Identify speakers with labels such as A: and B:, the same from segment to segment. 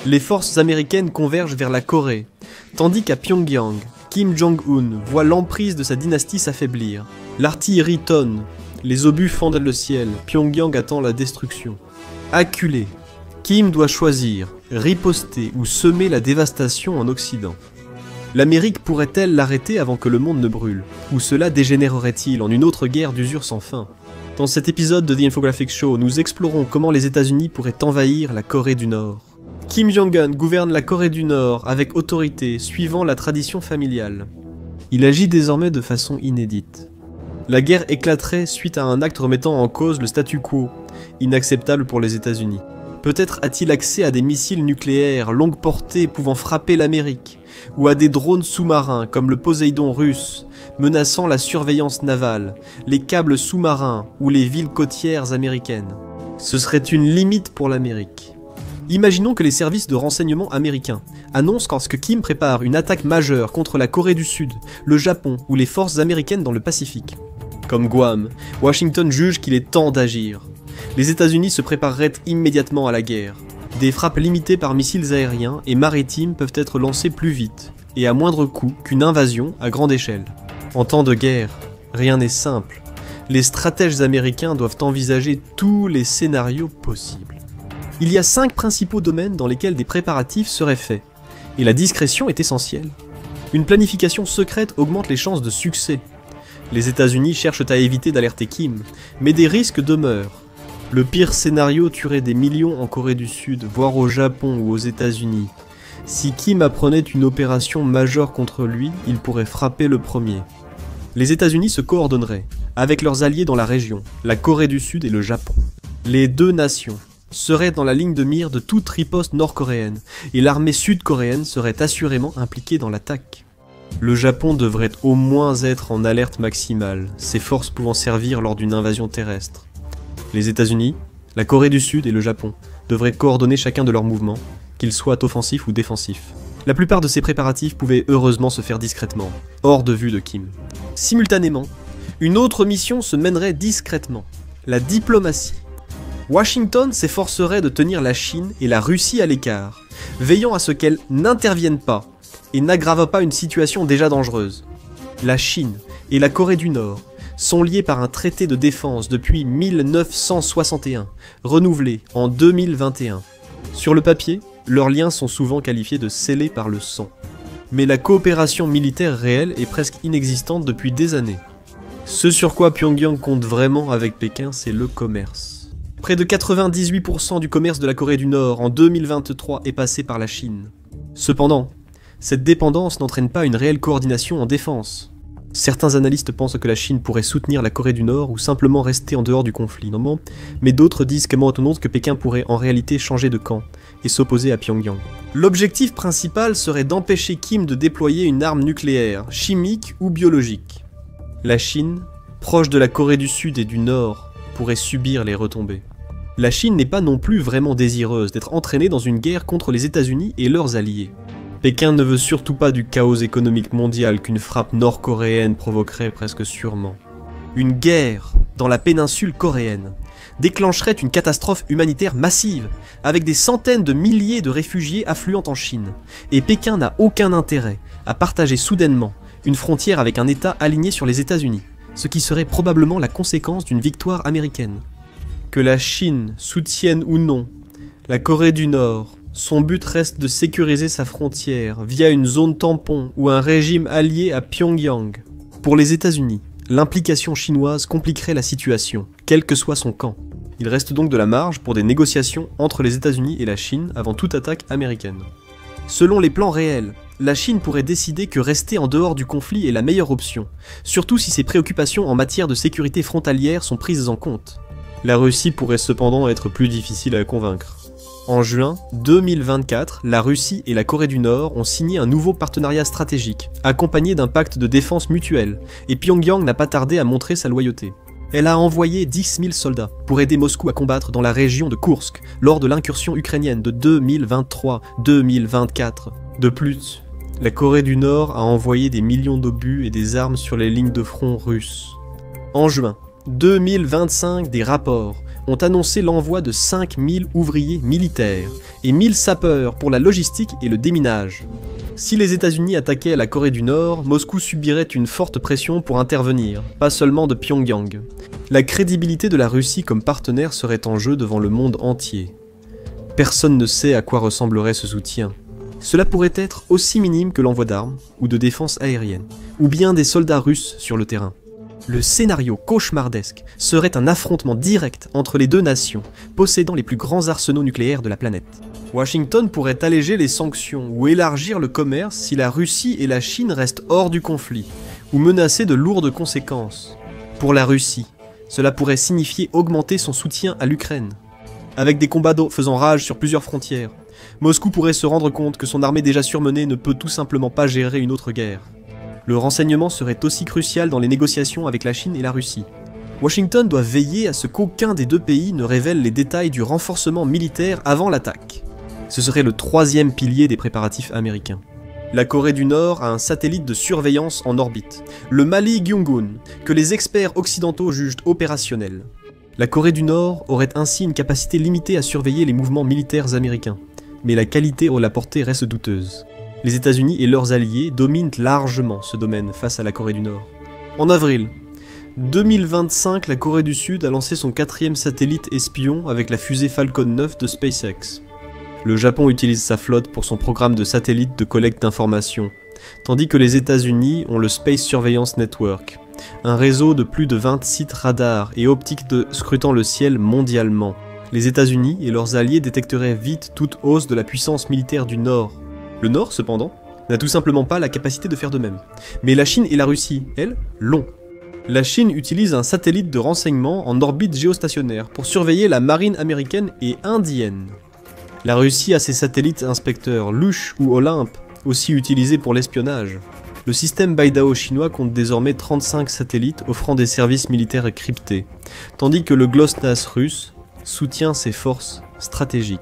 A: Les forces américaines convergent vers la Corée, tandis qu'à Pyongyang, Kim Jong-un voit l'emprise de sa dynastie s'affaiblir. L'artillerie tonne, les obus fendent le ciel, Pyongyang attend la destruction. Acculé, Kim doit choisir, riposter ou semer la dévastation en Occident. L'Amérique pourrait-elle l'arrêter avant que le monde ne brûle? Ou cela dégénérerait-il en une autre guerre d'usure sans fin? Dans cet épisode de The Infographics Show, nous explorons comment les États-Unis pourraient envahir la Corée du Nord. Kim Jong-un gouverne la Corée du Nord avec autorité, suivant la tradition familiale. Il agit désormais de façon inédite. La guerre éclaterait suite à un acte remettant en cause le statu quo, inacceptable pour les États-Unis. Peut-être a-t-il accès à des missiles nucléaires longue portée pouvant frapper l'Amérique, ou à des drones sous-marins comme le Poséidon russe, menaçant la surveillance navale, les câbles sous-marins ou les villes côtières américaines. Ce serait une limite pour l'Amérique. Imaginons que les services de renseignement américains annoncent lorsque Kim prépare une attaque majeure contre la Corée du Sud, le Japon ou les forces américaines dans le Pacifique. Comme Guam, Washington juge qu'il est temps d'agir. Les États-Unis se prépareraient immédiatement à la guerre. Des frappes limitées par missiles aériens et maritimes peuvent être lancées plus vite et à moindre coût qu'une invasion à grande échelle. En temps de guerre, rien n'est simple. Les stratèges américains doivent envisager tous les scénarios possibles. Il y a 5 principaux domaines dans lesquels des préparatifs seraient faits, et la discrétion est essentielle. Une planification secrète augmente les chances de succès. Les États-Unis cherchent à éviter d'alerter Kim, mais des risques demeurent. Le pire scénario tuerait des millions en Corée du Sud, voire au Japon ou aux États-Unis. Si Kim apprenait une opération majeure contre lui, il pourrait frapper le premier. Les États-Unis se coordonneraient, avec leurs alliés dans la région, la Corée du Sud et le Japon. Les deux nations seraient dans la ligne de mire de toute riposte nord-coréenne, et l'armée sud-coréenne serait assurément impliquée dans l'attaque. Le Japon devrait au moins être en alerte maximale, ses forces pouvant servir lors d'une invasion terrestre. Les États-Unis, la Corée du Sud et le Japon devraient coordonner chacun de leurs mouvements, qu'ils soient offensifs ou défensifs. La plupart de ces préparatifs pouvaient heureusement se faire discrètement, hors de vue de Kim. Simultanément, une autre mission se mènerait discrètement, la diplomatie. Washington s'efforcerait de tenir la Chine et la Russie à l'écart, veillant à ce qu'elles n'interviennent pas et n'aggravent pas une situation déjà dangereuse. La Chine et la Corée du Nord sont liés par un traité de défense depuis 1961, renouvelé en 2021. Sur le papier, leurs liens sont souvent qualifiés de scellés par le sang. Mais la coopération militaire réelle est presque inexistante depuis des années. Ce sur quoi Pyongyang compte vraiment avec Pékin, c'est le commerce. Près de 98% du commerce de la Corée du Nord en 2023 est passé par la Chine. Cependant, cette dépendance n'entraîne pas une réelle coordination en défense. Certains analystes pensent que la Chine pourrait soutenir la Corée du Nord ou simplement rester en dehors du conflit, mais d'autres disent que Pékin pourrait en réalité changer de camp et s'opposer à Pyongyang. L'objectif principal serait d'empêcher Kim de déployer une arme nucléaire, chimique ou biologique. La Chine, proche de la Corée du Sud et du Nord, pourrait subir les retombées. La Chine n'est pas non plus vraiment désireuse d'être entraînée dans une guerre contre les États-Unis et leurs alliés. Pékin ne veut surtout pas du chaos économique mondial qu'une frappe nord-coréenne provoquerait presque sûrement. Une guerre dans la péninsule coréenne déclencherait une catastrophe humanitaire massive, avec des centaines de milliers de réfugiés affluant en Chine, et Pékin n'a aucun intérêt à partager soudainement une frontière avec un État aligné sur les États-Unis, ce qui serait probablement la conséquence d'une victoire américaine. Que la Chine soutienne ou non la Corée du Nord, son but reste de sécuriser sa frontière via une zone tampon ou un régime allié à Pyongyang. Pour les États-Unis, l'implication chinoise compliquerait la situation, quel que soit son camp. Il reste donc de la marge pour des négociations entre les États-Unis et la Chine avant toute attaque américaine. Selon les plans réels, la Chine pourrait décider que rester en dehors du conflit est la meilleure option, surtout si ses préoccupations en matière de sécurité frontalière sont prises en compte. La Russie pourrait cependant être plus difficile à convaincre. En juin 2024, la Russie et la Corée du Nord ont signé un nouveau partenariat stratégique, accompagné d'un pacte de défense mutuelle, et Pyongyang n'a pas tardé à montrer sa loyauté. Elle a envoyé 10 000 soldats pour aider Moscou à combattre dans la région de Koursk lors de l'incursion ukrainienne de 2023-2024. De plus, la Corée du Nord a envoyé des millions d'obus et des armes sur les lignes de front russes. En juin 2025, des rapports ont annoncé l'envoi de 5000 ouvriers militaires et 1000 sapeurs pour la logistique et le déminage. Si les États-Unis attaquaient la Corée du Nord, Moscou subirait une forte pression pour intervenir, pas seulement de Pyongyang. La crédibilité de la Russie comme partenaire serait en jeu devant le monde entier. Personne ne sait à quoi ressemblerait ce soutien. Cela pourrait être aussi minime que l'envoi d'armes ou de défense aérienne, ou bien des soldats russes sur le terrain. Le scénario cauchemardesque serait un affrontement direct entre les deux nations, possédant les plus grands arsenaux nucléaires de la planète. Washington pourrait alléger les sanctions ou élargir le commerce si la Russie et la Chine restent hors du conflit, ou menacées de lourdes conséquences. Pour la Russie, cela pourrait signifier augmenter son soutien à l'Ukraine. Avec des combats faisant rage sur plusieurs frontières, Moscou pourrait se rendre compte que son armée déjà surmenée ne peut tout simplement pas gérer une autre guerre. Le renseignement serait aussi crucial dans les négociations avec la Chine et la Russie. Washington doit veiller à ce qu'aucun des deux pays ne révèle les détails du renforcement militaire avant l'attaque. Ce serait le troisième pilier des préparatifs américains. La Corée du Nord a un satellite de surveillance en orbite, le Mali Gyungun, que les experts occidentaux jugent opérationnel. La Corée du Nord aurait ainsi une capacité limitée à surveiller les mouvements militaires américains, mais la qualité ou la portée reste douteuse. Les États-Unis et leurs alliés dominent largement ce domaine face à la Corée du Nord. En avril 2025, la Corée du Sud a lancé son 4e satellite espion avec la fusée Falcon 9 de SpaceX. Le Japon utilise sa flotte pour son programme de satellites de collecte d'informations, tandis que les États-Unis ont le Space Surveillance Network, un réseau de plus de 20 sites radars et optiques scrutant le ciel mondialement. Les États-Unis et leurs alliés détecteraient vite toute hausse de la puissance militaire du Nord. Le Nord, cependant, n'a tout simplement pas la capacité de faire de même. Mais la Chine et la Russie, elles, l'ont. La Chine utilise un satellite de renseignement en orbite géostationnaire pour surveiller la marine américaine et indienne. La Russie a ses satellites inspecteurs Lush ou Olympe, aussi utilisés pour l'espionnage. Le système Beidao chinois compte désormais 35 satellites offrant des services militaires cryptés, tandis que le GLONASS russe soutient ses forces stratégiques.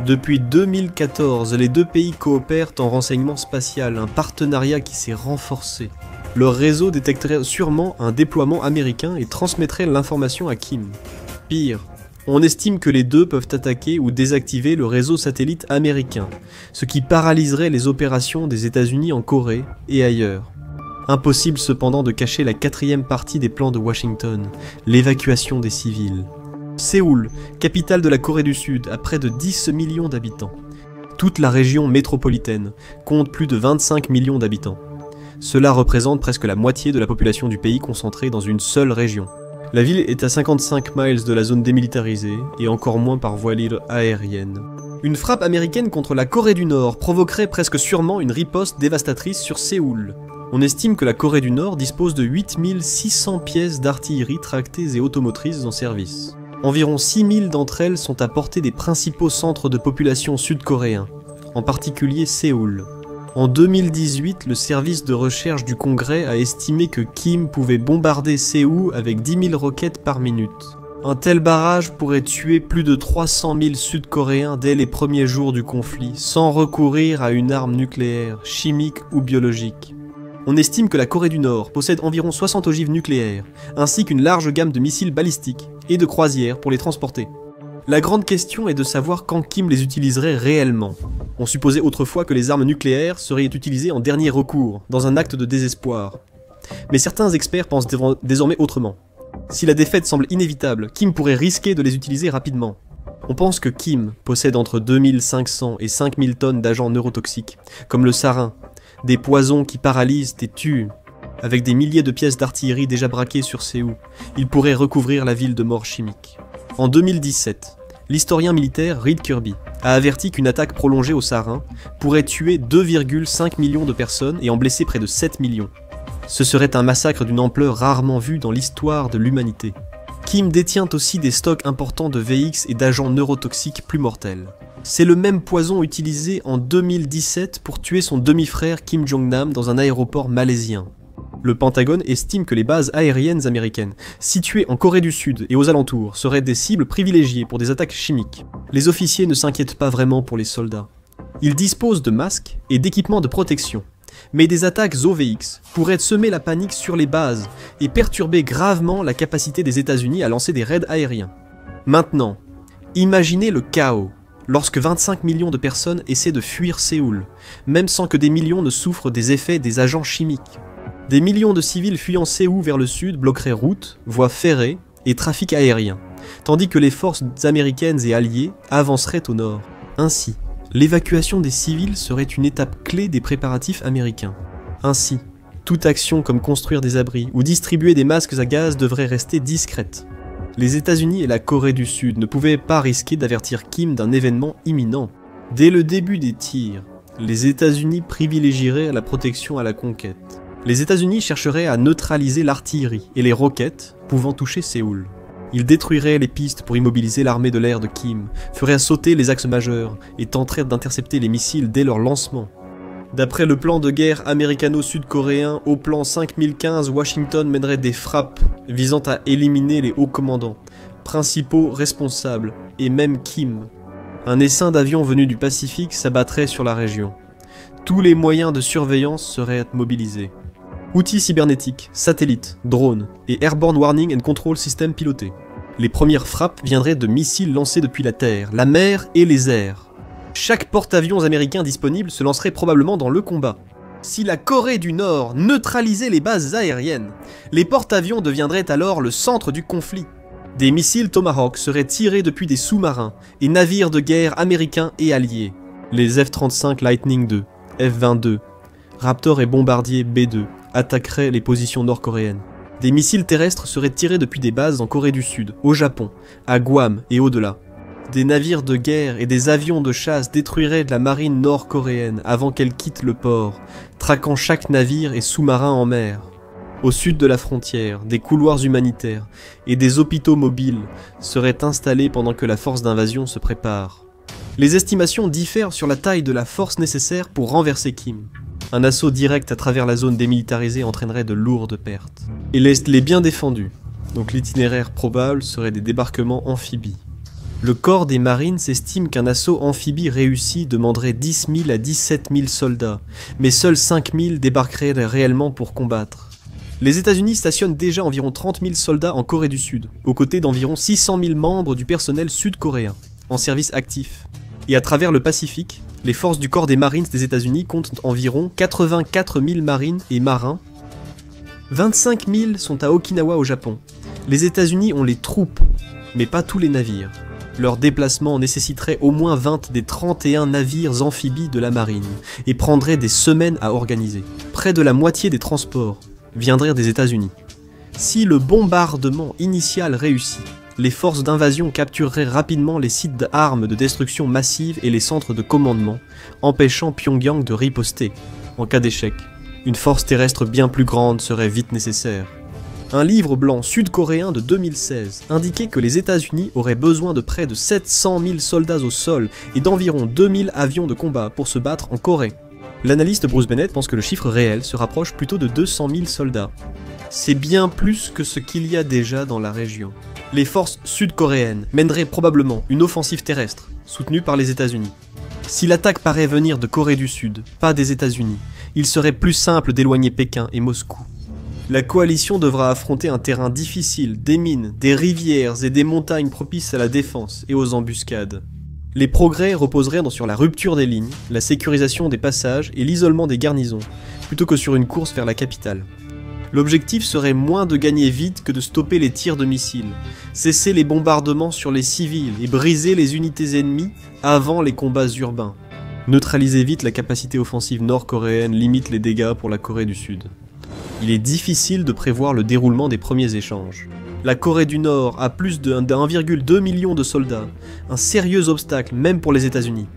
A: Depuis 2014, les deux pays coopèrent en renseignement spatial, un partenariat qui s'est renforcé. Leur réseau détecterait sûrement un déploiement américain et transmettrait l'information à Kim. Pire, on estime que les deux peuvent attaquer ou désactiver le réseau satellite américain, ce qui paralyserait les opérations des États-Unis en Corée et ailleurs. Impossible cependant de cacher la 4e partie des plans de Washington, l'évacuation des civils. Séoul, capitale de la Corée du Sud, a près de 10 millions d'habitants. Toute la région métropolitaine compte plus de 25 millions d'habitants. Cela représente presque la moitié de la population du pays concentrée dans une seule région. La ville est à 55 miles de la zone démilitarisée et encore moins par voie aérienne. Une frappe américaine contre la Corée du Nord provoquerait presque sûrement une riposte dévastatrice sur Séoul. On estime que la Corée du Nord dispose de 8600 pièces d'artillerie tractées et automotrices en service. Environ 6000 d'entre elles sont à portée des principaux centres de population sud-coréens, en particulier Séoul. En 2018, le service de recherche du Congrès a estimé que Kim pouvait bombarder Séoul avec 10 000 roquettes par minute. Un tel barrage pourrait tuer plus de 300 000 Sud-Coréens dès les premiers jours du conflit, sans recourir à une arme nucléaire, chimique ou biologique. On estime que la Corée du Nord possède environ 60 ogives nucléaires, ainsi qu'une large gamme de missiles balistiques et de croisières pour les transporter. La grande question est de savoir quand Kim les utiliserait réellement. On supposait autrefois que les armes nucléaires seraient utilisées en dernier recours, dans un acte de désespoir. Mais certains experts pensent désormais autrement. Si la défaite semble inévitable, Kim pourrait risquer de les utiliser rapidement. On pense que Kim possède entre 2500 et 5000 tonnes d'agents neurotoxiques, comme le sarin, des poisons qui paralysent et tuent. Avec des milliers de pièces d'artillerie déjà braquées sur Séoul, il pourrait recouvrir la ville de morts chimiques. En 2017, l'historien militaire Reed Kirby a averti qu'une attaque prolongée au sarin pourrait tuer 2,5 millions de personnes et en blesser près de 7 millions. Ce serait un massacre d'une ampleur rarement vue dans l'histoire de l'humanité. Kim détient aussi des stocks importants de VX et d'agents neurotoxiques plus mortels. C'est le même poison utilisé en 2017 pour tuer son demi-frère Kim Jong-nam dans un aéroport malaisien. Le Pentagone estime que les bases aériennes américaines, situées en Corée du Sud et aux alentours, seraient des cibles privilégiées pour des attaques chimiques. Les officiers ne s'inquiètent pas vraiment pour les soldats. Ils disposent de masques et d'équipements de protection. Mais des attaques OVX pourraient semer la panique sur les bases et perturber gravement la capacité des États-Unis à lancer des raids aériens. Maintenant, imaginez le chaos lorsque 25 millions de personnes essaient de fuir Séoul, même sans que des millions ne souffrent des effets des agents chimiques. Des millions de civils fuyant Séoul vers le sud bloqueraient routes, voies ferrées et trafic aérien, tandis que les forces américaines et alliées avanceraient au nord. Ainsi, l'évacuation des civils serait une étape clé des préparatifs américains. Ainsi, toute action comme construire des abris ou distribuer des masques à gaz devrait rester discrète. Les États-Unis et la Corée du Sud ne pouvaient pas risquer d'avertir Kim d'un événement imminent. Dès le début des tirs, les États-Unis privilégieraient la protection à la conquête. Les États-Unis chercheraient à neutraliser l'artillerie et les roquettes pouvant toucher Séoul. Ils détruiraient les pistes pour immobiliser l'armée de l'air de Kim, feraient sauter les axes majeurs et tenteraient d'intercepter les missiles dès leur lancement. D'après le plan de guerre américano-sud-coréen, au plan 5015, Washington mènerait des frappes visant à éliminer les hauts commandants, principaux responsables, et même Kim. Un essaim d'avions venus du Pacifique s'abattrait sur la région. Tous les moyens de surveillance seraient mobilisés. Outils cybernétiques, satellites, drones et Airborne Warning and Control System pilotés. Les premières frappes viendraient de missiles lancés depuis la terre, la mer et les airs. Chaque porte-avions américain disponible se lancerait probablement dans le combat. Si la Corée du Nord neutralisait les bases aériennes, les porte-avions deviendraient alors le centre du conflit. Des missiles Tomahawk seraient tirés depuis des sous-marins et navires de guerre américains et alliés. Les F-35 Lightning II, F-22, Raptor et bombardiers B-2 attaqueraient les positions nord-coréennes. Des missiles terrestres seraient tirés depuis des bases en Corée du Sud, au Japon, à Guam et au-delà. Des navires de guerre et des avions de chasse détruiraient la marine nord-coréenne avant qu'elle quitte le port, traquant chaque navire et sous-marin en mer. Au sud de la frontière, des couloirs humanitaires et des hôpitaux mobiles seraient installés pendant que la force d'invasion se prépare. Les estimations diffèrent sur la taille de la force nécessaire pour renverser Kim. Un assaut direct à travers la zone démilitarisée entraînerait de lourdes pertes. Et l'Est l'est bien défendu, donc l'itinéraire probable serait des débarquements amphibies. Le corps des marines estime qu'un assaut amphibie réussi demanderait 10 000 à 17 000 soldats, mais seuls 5 000 débarqueraient réellement pour combattre. Les États-Unis stationnent déjà environ 30 000 soldats en Corée du Sud, aux côtés d'environ 600 000 membres du personnel sud-coréen, en service actif. Et à travers le Pacifique, les forces du corps des Marines des États-Unis comptent environ 84 000 marines et marins. 25 000 sont à Okinawa au Japon. Les États-Unis ont les troupes, mais pas tous les navires. Leur déplacement nécessiterait au moins 20 des 31 navires amphibies de la marine, et prendrait des semaines à organiser. Près de la moitié des transports viendraient des États-Unis. Si le bombardement initial réussit, les forces d'invasion captureraient rapidement les sites d'armes de destruction massive et les centres de commandement, empêchant Pyongyang de riposter. En cas d'échec, une force terrestre bien plus grande serait vite nécessaire. Un livre blanc sud-coréen de 2016 indiquait que les États-Unis auraient besoin de près de 700 000 soldats au sol et d'environ 2000 avions de combat pour se battre en Corée. L'analyste Bruce Bennett pense que le chiffre réel se rapproche plutôt de 200 000 soldats. C'est bien plus que ce qu'il y a déjà dans la région. Les forces sud-coréennes mèneraient probablement une offensive terrestre, soutenue par les États-Unis. Si l'attaque paraît venir de Corée du Sud, pas des États-Unis, il serait plus simple d'éloigner Pékin et Moscou. La coalition devra affronter un terrain difficile, des mines, des rivières et des montagnes propices à la défense et aux embuscades. Les progrès reposeraient sur la rupture des lignes, la sécurisation des passages et l'isolement des garnisons, plutôt que sur une course vers la capitale. L'objectif serait moins de gagner vite que de stopper les tirs de missiles, cesser les bombardements sur les civils et briser les unités ennemies avant les combats urbains. Neutraliser vite la capacité offensive nord-coréenne limite les dégâts pour la Corée du Sud. Il est difficile de prévoir le déroulement des premiers échanges. La Corée du Nord a plus de 1,2 million de soldats, un sérieux obstacle même pour les États-Unis.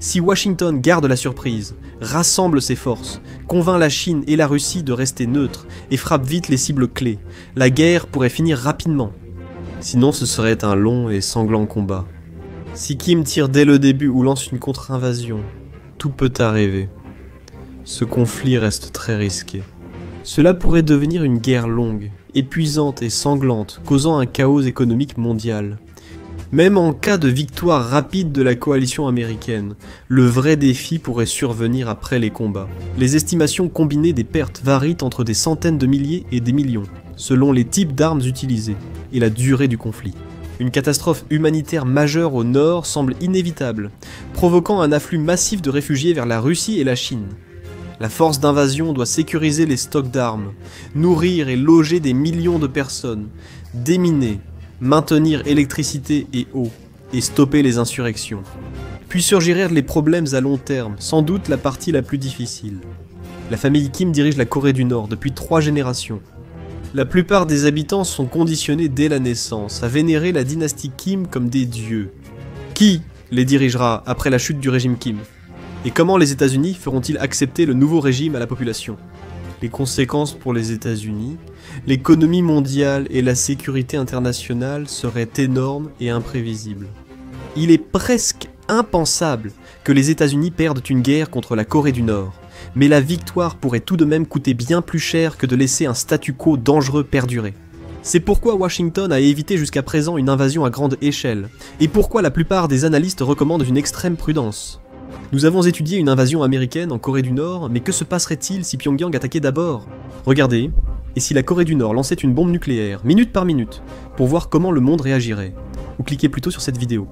A: Si Washington garde la surprise, rassemble ses forces, convainc la Chine et la Russie de rester neutres et frappe vite les cibles clés, la guerre pourrait finir rapidement. Sinon ce serait un long et sanglant combat. Si Kim tire dès le début ou lance une contre-invasion, tout peut arriver. Ce conflit reste très risqué. Cela pourrait devenir une guerre longue, épuisante et sanglante, causant un chaos économique mondial. Même en cas de victoire rapide de la coalition américaine, le vrai défi pourrait survenir après les combats. Les estimations combinées des pertes varient entre des centaines de milliers et des millions, selon les types d'armes utilisées et la durée du conflit. Une catastrophe humanitaire majeure au nord semble inévitable, provoquant un afflux massif de réfugiés vers la Russie et la Chine. La force d'invasion doit sécuriser les stocks d'armes, nourrir et loger des millions de personnes, déminer, maintenir électricité et eau, et stopper les insurrections. Puis surgiraient les problèmes à long terme, sans doute la partie la plus difficile. La famille Kim dirige la Corée du Nord depuis 3 générations. La plupart des habitants sont conditionnés dès la naissance à vénérer la dynastie Kim comme des dieux. Qui les dirigera après la chute du régime Kim? Et comment les États-Unis feront-ils accepter le nouveau régime à la population? Les conséquences pour les États-Unis, l'économie mondiale et la sécurité internationale seraient énormes et imprévisibles. Il est presque impensable que les États-Unis perdent une guerre contre la Corée du Nord, mais la victoire pourrait tout de même coûter bien plus cher que de laisser un statu quo dangereux perdurer. C'est pourquoi Washington a évité jusqu'à présent une invasion à grande échelle, et pourquoi la plupart des analystes recommandent une extrême prudence. Nous avons étudié une invasion américaine en Corée du Nord, mais que se passerait-il si Pyongyang attaquait d'abord? Regardez, et si la Corée du Nord lançait une bombe nucléaire, minute par minute, pour voir comment le monde réagirait? Ou cliquez plutôt sur cette vidéo.